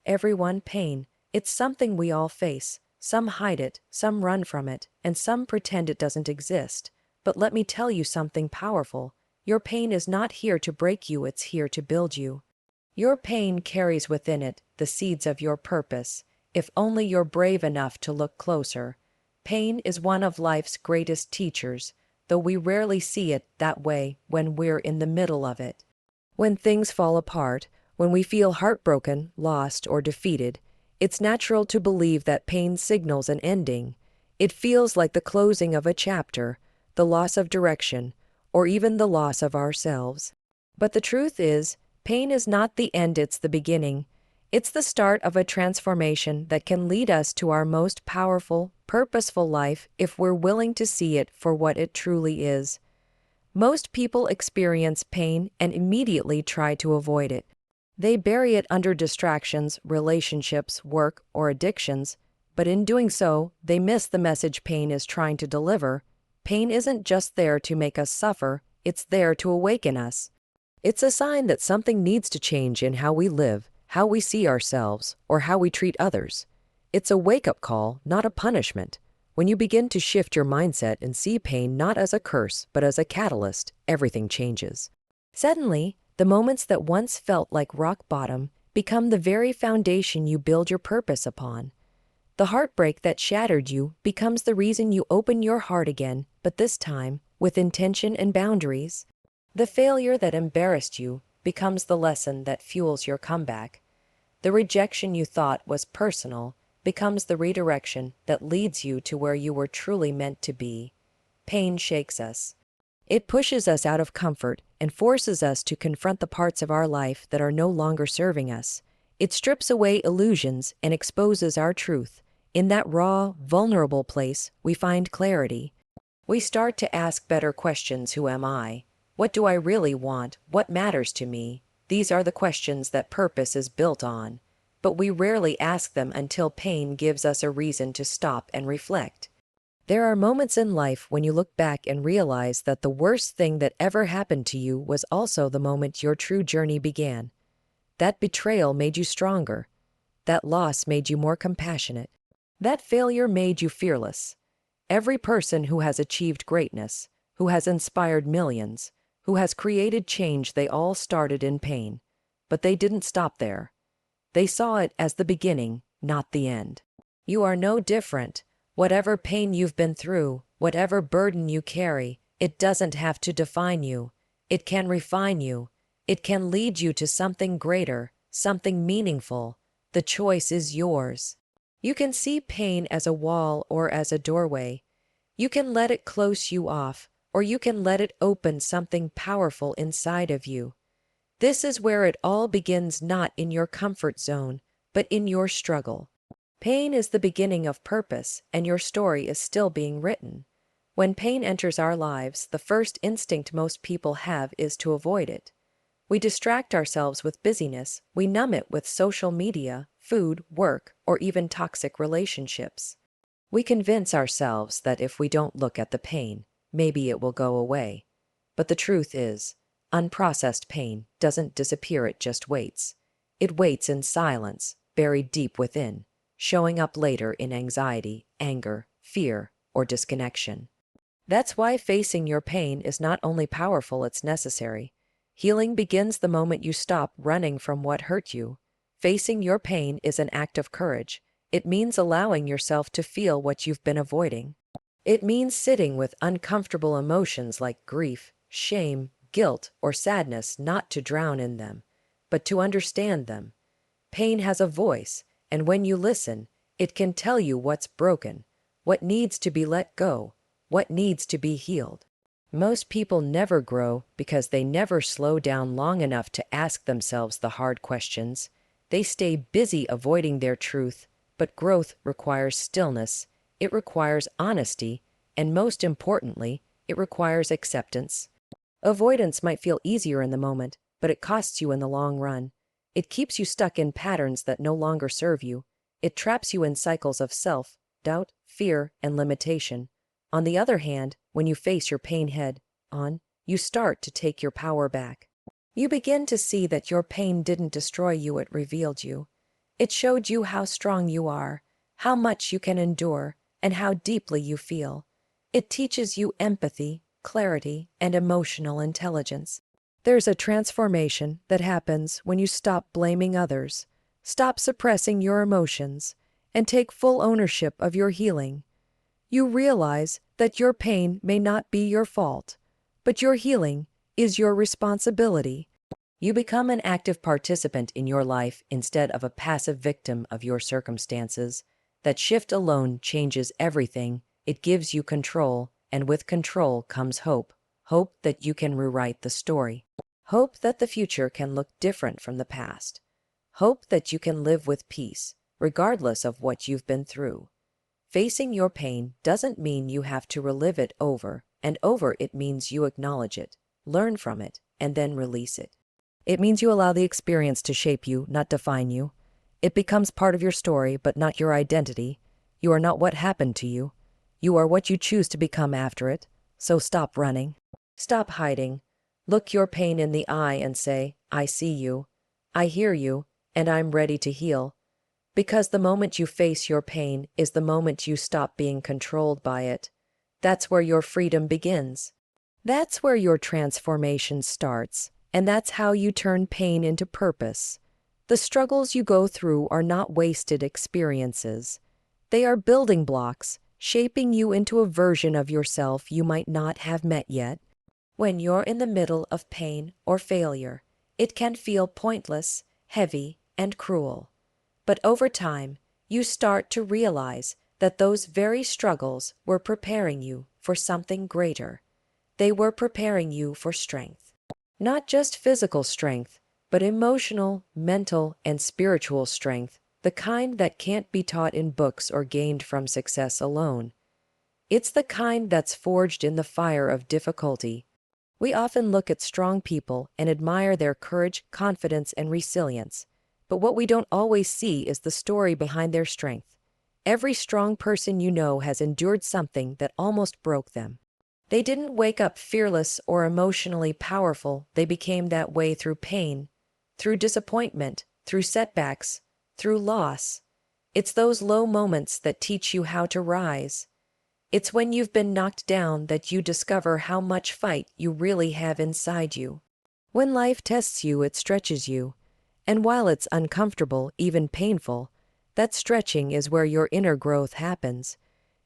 everyone pain. It's something we all face. Some hide it, some run from it, and some pretend it doesn't exist. But let me tell you something powerful. Your pain is not here to break you, it's here to build you. Your pain carries within it the seeds of your purpose, if only you're brave enough to look closer. Pain is one of life's greatest teachers, though we rarely see it that way when we're in the middle of it. When things fall apart, when we feel heartbroken, lost, or defeated, it's natural to believe that pain signals an ending. It feels like the closing of a chapter, the loss of direction, or even the loss of ourselves. But the truth is, pain is not the end, it's the beginning. It's the start of a transformation that can lead us to our most powerful, purposeful life if we're willing to see it for what it truly is. Most people experience pain and immediately try to avoid it. They bury it under distractions, relationships, work, or addictions, but in doing so, they miss the message pain is trying to deliver. Pain isn't just there to make us suffer, it's there to awaken us. It's a sign that something needs to change in how we live, how we see ourselves, or how we treat others. It's a wake-up call, not a punishment. When you begin to shift your mindset and see pain not as a curse, but as a catalyst, everything changes. Suddenly, the moments that once felt like rock bottom become the very foundation you build your purpose upon. The heartbreak that shattered you becomes the reason you open your heart again, but this time, with intention and boundaries. The failure that embarrassed you becomes the lesson that fuels your comeback. The rejection you thought was personal becomes the redirection that leads you to where you were truly meant to be. Pain shakes us. It pushes us out of comfort and forces us to confront the parts of our life that are no longer serving us. It strips away illusions and exposes our truth. In that raw, vulnerable place, we find clarity. We start to ask better questions. Who am I? What do I really want? What matters to me? These are the questions that purpose is built on. But we rarely ask them until pain gives us a reason to stop and reflect. There are moments in life when you look back and realize that the worst thing that ever happened to you was also the moment your true journey began. That betrayal made you stronger. That loss made you more compassionate. That failure made you fearless. Every person who has achieved greatness, who has inspired millions, who has created change, they all started in pain. But they didn't stop there. They saw it as the beginning, not the end. You are no different. Whatever pain you've been through, whatever burden you carry, it doesn't have to define you. It can refine you. It can lead you to something greater, something meaningful. The choice is yours. You can see pain as a wall or as a doorway. You can let it close you off, or you can let it open something powerful inside of you. This is where it all begins, not in your comfort zone, but in your struggle. Pain is the beginning of purpose, and your story is still being written. When pain enters our lives, the first instinct most people have is to avoid it. We distract ourselves with busyness, we numb it with social media, food, work, or even toxic relationships. We convince ourselves that if we don't look at the pain, maybe it will go away. But the truth is, unprocessed pain doesn't disappear, it just waits. It waits in silence, buried deep within, showing up later in anxiety, anger, fear, or disconnection. That's why facing your pain is not only powerful, it's necessary. Healing begins the moment you stop running from what hurt you. Facing your pain is an act of courage. It means allowing yourself to feel what you've been avoiding. It means sitting with uncomfortable emotions like grief, shame, guilt, or sadness, not to drown in them, but to understand them. Pain has a voice, and when you listen, it can tell you what's broken, what needs to be let go, what needs to be healed. Most people never grow because they never slow down long enough to ask themselves the hard questions. They stay busy avoiding their truth, but growth requires stillness, it requires honesty, and most importantly, it requires acceptance. Avoidance might feel easier in the moment, but it costs you in the long run. It keeps you stuck in patterns that no longer serve you. It traps you in cycles of self-doubt, fear, and limitation. On the other hand, when you face your pain head-on, you start to take your power back. You begin to see that your pain didn't destroy you, it revealed you. It showed you how strong you are, how much you can endure, and how deeply you feel. It teaches you empathy, clarity, and emotional intelligence. There's a transformation that happens when you stop blaming others, stop suppressing your emotions, and take full ownership of your healing. You realize that your pain may not be your fault, but your healing is your responsibility. You become an active participant in your life instead of a passive victim of your circumstances. That shift alone changes everything. It gives you control, and with control comes hope. Hope that you can rewrite the story. Hope that the future can look different from the past. Hope that you can live with peace, regardless of what you've been through. Facing your pain doesn't mean you have to relive it over and over. It means you acknowledge it, learn from it, and then release it. It means you allow the experience to shape you, not define you. It becomes part of your story, but not your identity. You are not what happened to you. You are what you choose to become after it. So stop running. Stop hiding. Look your pain in the eye and say, I see you, I hear you, and I'm ready to heal. Because the moment you face your pain is the moment you stop being controlled by it. That's where your freedom begins. That's where your transformation starts, and that's how you turn pain into purpose. The struggles you go through are not wasted experiences. They are building blocks, shaping you into a version of yourself you might not have met yet. When you're in the middle of pain or failure, it can feel pointless, heavy, and cruel. But over time, you start to realize that those very struggles were preparing you for something greater. They were preparing you for strength. Not just physical strength, but emotional, mental, and spiritual strength, the kind that can't be taught in books or gained from success alone. It's the kind that's forged in the fire of difficulty. We often look at strong people and admire their courage, confidence, and resilience. But what we don't always see is the story behind their strength. Every strong person you know has endured something that almost broke them. They didn't wake up fearless or emotionally powerful. They became that way through pain, through disappointment, through setbacks, through loss. It's those low moments that teach you how to rise. It's when you've been knocked down that you discover how much fight you really have inside you. When life tests you, it stretches you. And while it's uncomfortable, even painful, that stretching is where your inner growth happens.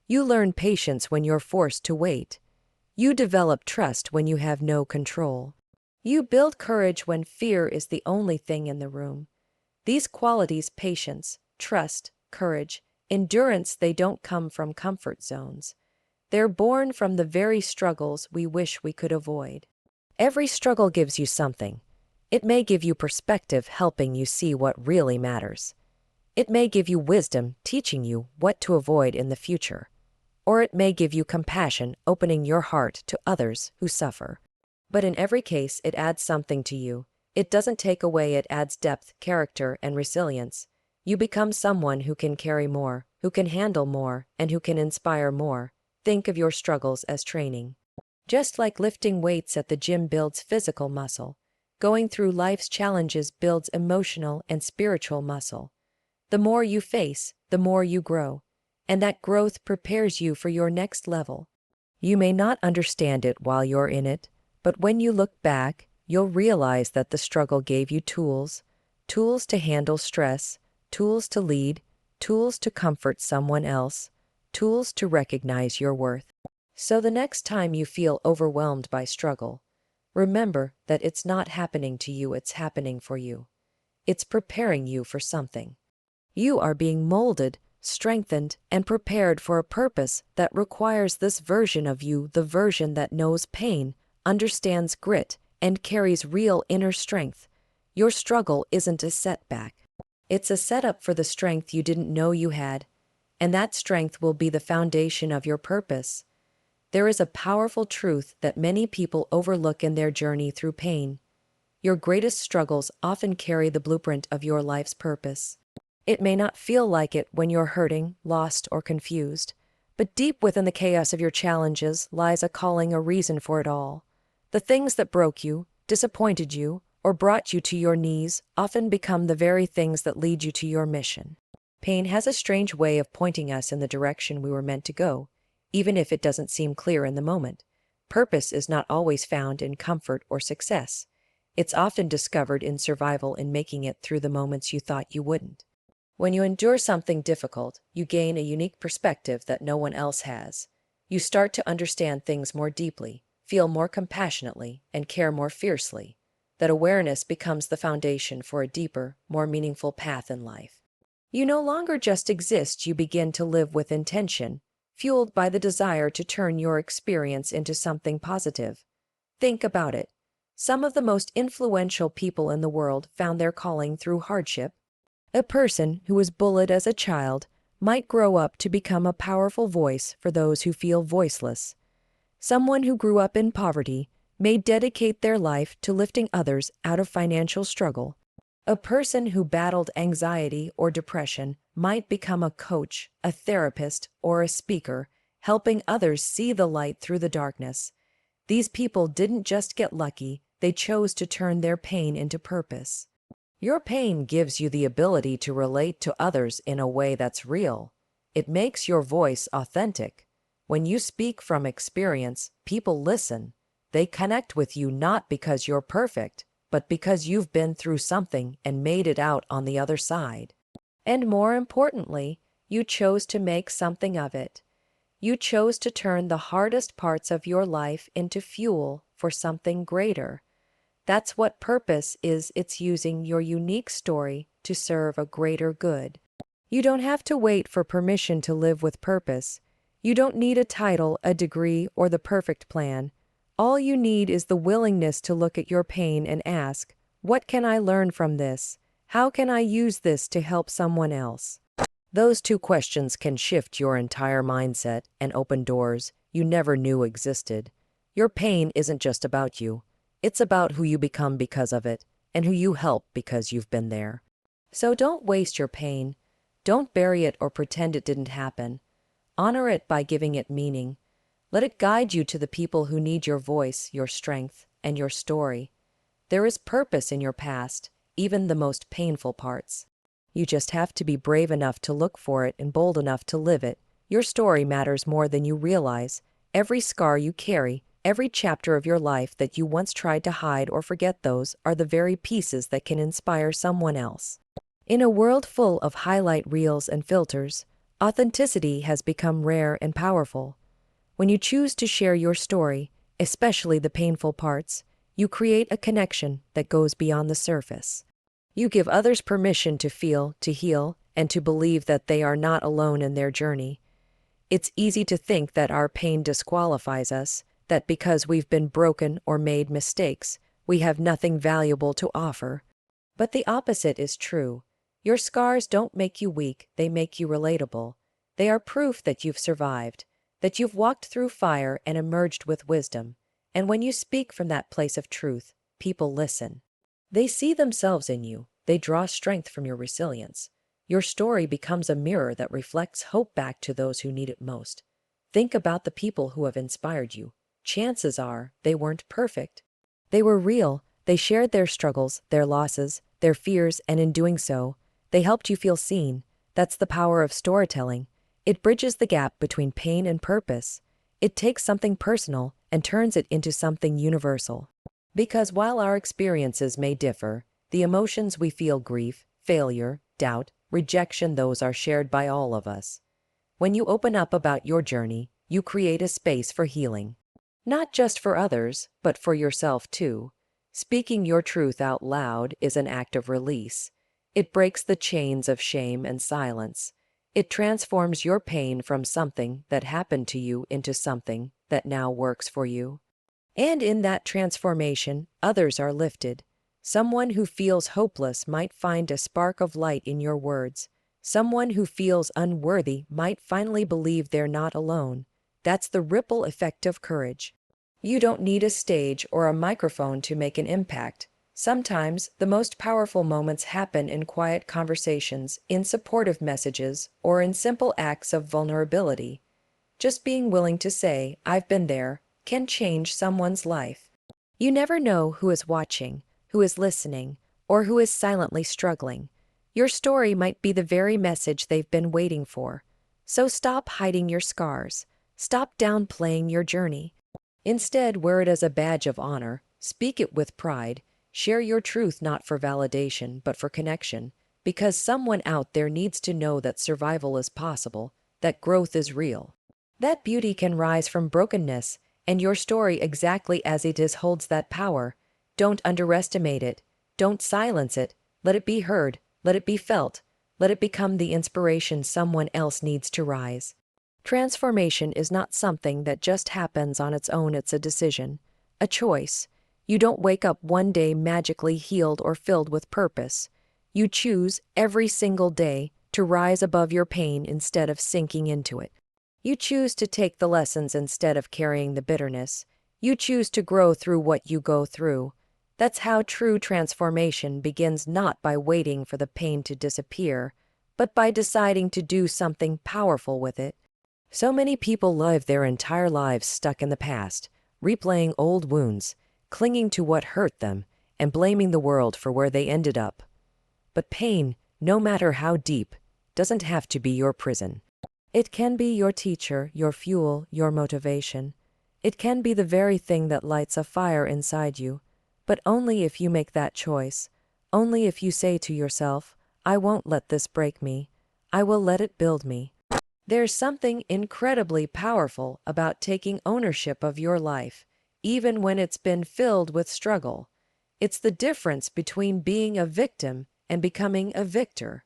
You learn patience when you're forced to wait. You develop trust when you have no control. You build courage when fear is the only thing in the room. These qualities, patience, trust, courage, endurance, they don't come from comfort zones. They're born from the very struggles we wish we could avoid. Every struggle gives you something. It may give you perspective, helping you see what really matters. It may give you wisdom, teaching you what to avoid in the future. Or it may give you compassion, opening your heart to others who suffer. But in every case, it adds something to you. It doesn't take away, it adds depth, character, and resilience. You become someone who can carry more, who can handle more, and who can inspire more. Think of your struggles as training. Just like lifting weights at the gym builds physical muscle, going through life's challenges builds emotional and spiritual muscle. The more you face, the more you grow, and that growth prepares you for your next level. You may not understand it while you're in it, but when you look back, you'll realize that the struggle gave you tools to handle stress, tools to lead, tools to comfort someone else, tools to recognize your worth. So the next time you feel overwhelmed by struggle, remember that it's not happening to you, it's happening for you. It's preparing you for something. You are being molded, strengthened, and prepared for a purpose that requires this version of you, the version that knows pain, understands grit, and carries real inner strength. Your struggle isn't a setback. It's a setup for the strength you didn't know you had, and that strength will be the foundation of your purpose. There is a powerful truth that many people overlook in their journey through pain. Your greatest struggles often carry the blueprint of your life's purpose. It may not feel like it when you're hurting, lost, or confused, but deep within the chaos of your challenges lies a calling, a reason for it all. The things that broke you, disappointed you, or brought you to your knees often become the very things that lead you to your mission. Pain has a strange way of pointing us in the direction we were meant to go, even if it doesn't seem clear in the moment. Purpose is not always found in comfort or success. It's often discovered in survival, in making it through the moments you thought you wouldn't. When you endure something difficult, you gain a unique perspective that no one else has. You start to understand things more deeply, feel more compassionately, and care more fiercely. That awareness becomes the foundation for a deeper, more meaningful path in life. You no longer just exist, you begin to live with intention, fueled by the desire to turn your experience into something positive. Think about it. Some of the most influential people in the world found their calling through hardship. A person who was bullied as a child might grow up to become a powerful voice for those who feel voiceless. Someone who grew up in poverty may dedicate their life to lifting others out of financial struggle. A person who battled anxiety or depression might become a coach, a therapist, or a speaker, helping others see the light through the darkness. These people didn't just get lucky, they chose to turn their pain into purpose. Your pain gives you the ability to relate to others in a way that's real. It makes your voice authentic. When you speak from experience, people listen. They connect with you not because you're perfect, but because you've been through something and made it out on the other side. And more importantly, you chose to make something of it. You chose to turn the hardest parts of your life into fuel for something greater. That's what purpose is. It's using your unique story to serve a greater good. You don't have to wait for permission to live with purpose. You don't need a title, a degree, or the perfect plan. All you need is the willingness to look at your pain and ask, what can I learn from this? How can I use this to help someone else? Those two questions can shift your entire mindset and open doors you never knew existed. Your pain isn't just about you. It's about who you become because of it, and who you help because you've been there. So don't waste your pain. Don't bury it or pretend it didn't happen. Honor it by giving it meaning. Let it guide you to the people who need your voice, your strength, and your story. There is purpose in your past, even the most painful parts. You just have to be brave enough to look for it and bold enough to live it. Your story matters more than you realize. Every scar you carry, every chapter of your life that you once tried to hide or forget, those are the very pieces that can inspire someone else. In a world full of highlight reels and filters, authenticity has become rare and powerful. When you choose to share your story, especially the painful parts, you create a connection that goes beyond the surface. You give others permission to feel, to heal, and to believe that they are not alone in their journey. It's easy to think that our pain disqualifies us, that because we've been broken or made mistakes, we have nothing valuable to offer. But the opposite is true. Your scars don't make you weak, they make you relatable. They are proof that you've survived, that you've walked through fire and emerged with wisdom. And when you speak from that place of truth, people listen. They see themselves in you. They draw strength from your resilience. Your story becomes a mirror that reflects hope back to those who need it most. Think about the people who have inspired you. Chances are they weren't perfect. They were real. They shared their struggles, their losses, their fears, and in doing so, they helped you feel seen. That's the power of storytelling. It bridges the gap between pain and purpose. It takes something personal and turns it into something universal. Because while our experiences may differ, the emotions we feel, grief, failure, doubt, rejection, those are shared by all of us. When you open up about your journey, you create a space for healing. Not just for others, but for yourself too. Speaking your truth out loud is an act of release. It breaks the chains of shame and silence. It transforms your pain from something that happened to you into something that now works for you. And in that transformation, others are lifted. Someone who feels hopeless might find a spark of light in your words. Someone who feels unworthy might finally believe they're not alone. That's the ripple effect of courage. You don't need a stage or a microphone to make an impact. Sometimes the most powerful moments happen in quiet conversations, in supportive messages, or in simple acts of vulnerability. Just being willing to say, "I've been there," can change someone's life. You never know who is watching, who is listening, or who is silently struggling. Your story might be the very message they've been waiting for. So stop hiding your scars. Stop downplaying your journey. Instead, wear it as a badge of honor. Speak it with pride. Share your truth not for validation, but for connection. Because someone out there needs to know that survival is possible, that growth is real. That beauty can rise from brokenness, and your story, exactly as it is, holds that power. Don't underestimate it. Don't silence it. Let it be heard. Let it be felt. Let it become the inspiration someone else needs to rise. Transformation is not something that just happens on its own. It's a decision, a choice. You don't wake up one day magically healed or filled with purpose. You choose every single day to rise above your pain instead of sinking into it. You choose to take the lessons instead of carrying the bitterness. You choose to grow through what you go through. That's how true transformation begins, not by waiting for the pain to disappear, but by deciding to do something powerful with it. So many people live their entire lives stuck in the past, replaying old wounds, clinging to what hurt them, and blaming the world for where they ended up. But pain, no matter how deep, doesn't have to be your prison. It can be your teacher, your fuel, your motivation. It can be the very thing that lights a fire inside you, but only if you make that choice. Only if you say to yourself, I won't let this break me. I will let it build me. There's something incredibly powerful about taking ownership of your life, even when it's been filled with struggle. It's the difference between being a victim and becoming a victor.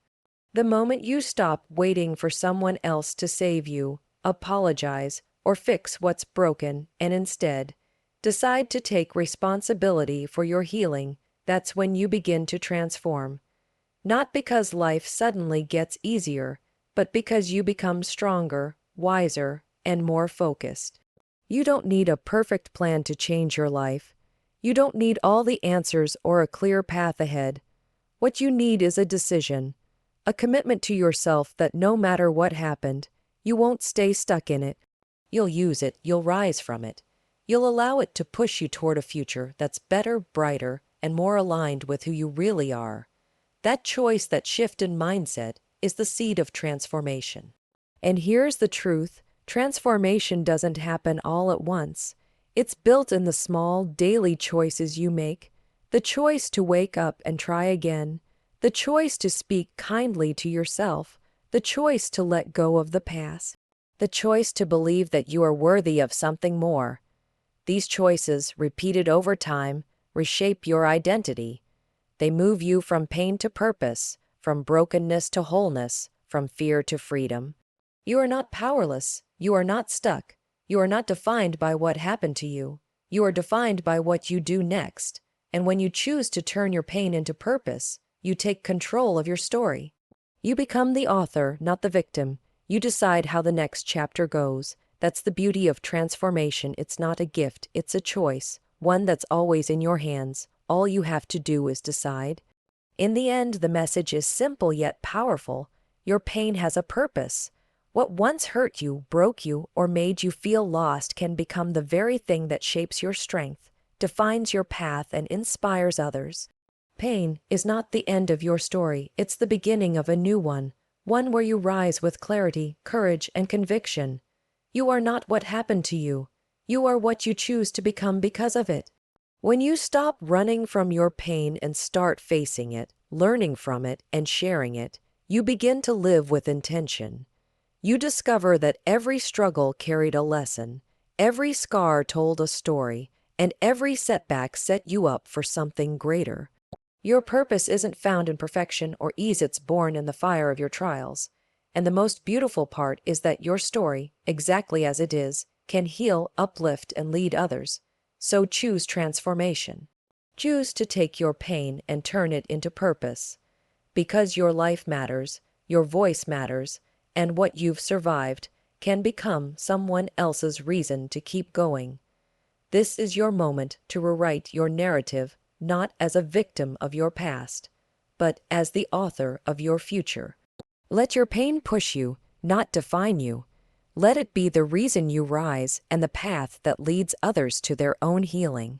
The moment you stop waiting for someone else to save you, apologize, or fix what's broken, and instead decide to take responsibility for your healing, that's when you begin to transform. Not because life suddenly gets easier, but because you become stronger, wiser, and more focused. You don't need a perfect plan to change your life. You don't need all the answers or a clear path ahead. What you need is a decision, a commitment to yourself that no matter what happened, you won't stay stuck in it. You'll use it, you'll rise from it. You'll allow it to push you toward a future that's better, brighter, and more aligned with who you really are. That choice, that shift in mindset, is the seed of transformation. And here's the truth: transformation doesn't happen all at once. It's built in the small, daily choices you make. The choice to wake up and try again. The choice to speak kindly to yourself. The choice to let go of the past. The choice to believe that you are worthy of something more. These choices, repeated over time, reshape your identity. They move you from pain to purpose, from brokenness to wholeness, from fear to freedom. You are not powerless. You are not stuck. You are not defined by what happened to you. You are defined by what you do next. And when you choose to turn your pain into purpose, you take control of your story. You become the author, not the victim. You decide how the next chapter goes. That's the beauty of transformation. It's not a gift, it's a choice, one that's always in your hands. All you have to do is decide. In the end, the message is simple yet powerful. Your pain has a purpose. What once hurt you, broke you, or made you feel lost can become the very thing that shapes your strength, defines your path, and inspires others. Pain is not the end of your story, it's the beginning of a new one where you rise with clarity, courage, and conviction. You are not what happened to you. You are what you choose to become because of it. When you stop running from your pain and start facing it, learning from it, and sharing it, you begin to live with intention. You discover that every struggle carried a lesson, every scar told a story, and every setback set you up for something greater. Your purpose isn't found in perfection or ease, it's born in the fire of your trials. And the most beautiful part is that your story, exactly as it is, can heal, uplift, and lead others. So choose transformation. Choose to take your pain and turn it into purpose. Because your life matters, your voice matters, and what you've survived can become someone else's reason to keep going. This is your moment to rewrite your narrative, not as a victim of your past, but as the author of your future. Let your pain push you, not define you. Let it be the reason you rise and the path that leads others to their own healing.